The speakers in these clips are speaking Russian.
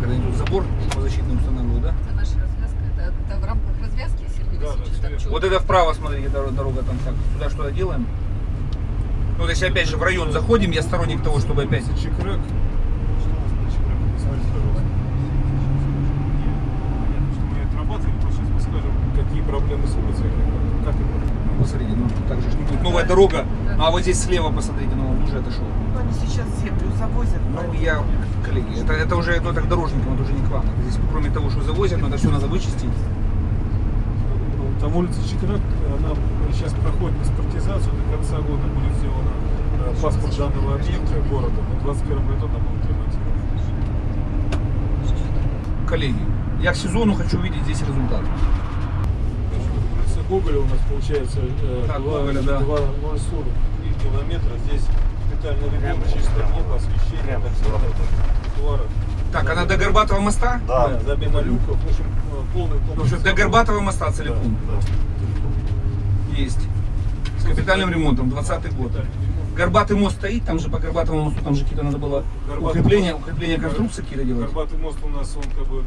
когда они тут забор защитный устанавливают, да? Это наша развязка, это в рамках развязки, Сергей Васильевич? Вот это вправо, смотрите, дорога там так. Сюда что-то делаем. Ну, вот если опять же в район заходим, я сторонник того, чтобы опять... Чекрек. Что у нас на Чекреке? Посмотрите, пожалуйста. Понятно, что мы отрабатываем, то сейчас мы скажем, какие проблемы с улицей. Как это? Ну, посмотрите, ну так же ж не будет. Новая дорога, ну, а вот здесь слева, посмотрите, ну он уже отошел. Ну, они сейчас землю завозят. Ну, я, коллеги, это уже, ну, так дорожникам, это уже не к вам. Это здесь, кроме того, что завозят, но это все надо вычистить. Там улица Чекрек, она сейчас проходит экспертизацию, до конца года будет сделана паспорт данного объекта города. В 2021 году она будет ремонтирована. Коллеги, я к сезону хочу увидеть здесь результат. Улица Гоголя у нас получается Так, Гоголя, да. 2,03 километра. Здесь капитальный ремонт, чистое небо, освещение, тротуара. Так, она до Горбатого моста? Да, замена люков, в общем, полный В комплекс. общем, до Горбатого моста целиком. Да. Есть. С капитальным ремонтом, 20-й год. Горбатый мост стоит, там же по Горбатому мосту, там же какие-то надо было укрепления конструкции какие-то делать. Горбатый мост у нас, он как бы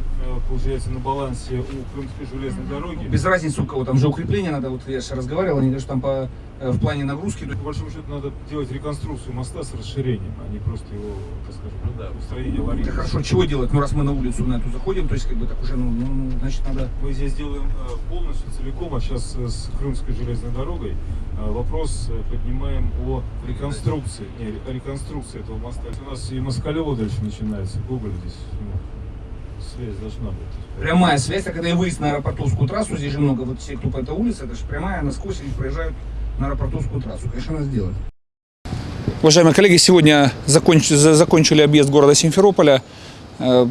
получается на балансе у Крымской железной дороги. Без разницы у кого, там же укрепления надо, вот я же разговаривал, они говорят, что там в плане нагрузки. По большому счету надо делать реконструкцию моста с расширением, а не просто его, так скажем, устранение аварии. Это хорошо, чего делать? Ну раз мы на улицу на эту заходим, то есть как бы так уже, ну значит надо... Мы здесь делаем полностью, целиком, а сейчас с Крымской железной дорогой вопрос поднимаем о реконструкции, реконструкции этого моста. У нас и Москалева дальше начинается, Гоголь здесь, связь должна быть. Прямая связь, а когда я выезд на аэропортовскую трассу, здесь же много, вот все, кто по этой улице, это же прямая, насквозь они проезжают на аэропортовскую трассу. Конечно, надо сделать. Уважаемые коллеги, сегодня закончили объезд города Симферополя.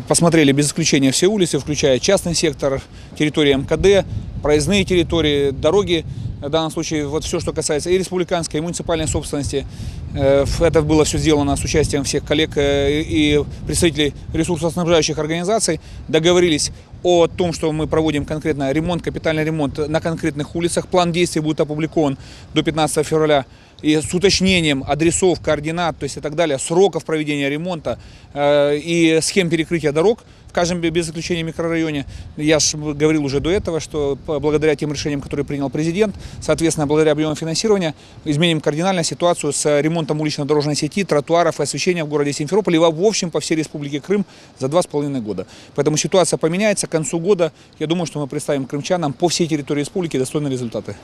Посмотрели без исключения все улицы, включая частный сектор, территории МКД, проездные территории, дороги. В данном случае вот все, что касается и республиканской, и муниципальной собственности. Это было все сделано с участием всех коллег и представителей ресурсоснабжающих организаций. Договорились о том, что мы проводим конкретно ремонт, капитальный ремонт на конкретных улицах. План действий будет опубликован до 15 февраля. И с уточнением адресов, координат, то есть и так далее, сроков проведения ремонта и схем перекрытия дорог в каждом без исключения микрорайоне. Я же говорил уже до этого, что благодаря тем решениям, которые принял президент, соответственно, благодаря объему финансирования, изменим кардинально ситуацию с ремонтом улично-дорожной сети, тротуаров и освещения в городе Симферополе и в общем по всей Республике Крым за 2,5 года. Поэтому ситуация поменяется к концу года. Я думаю, что мы представим крымчанам по всей территории республики достойные результаты.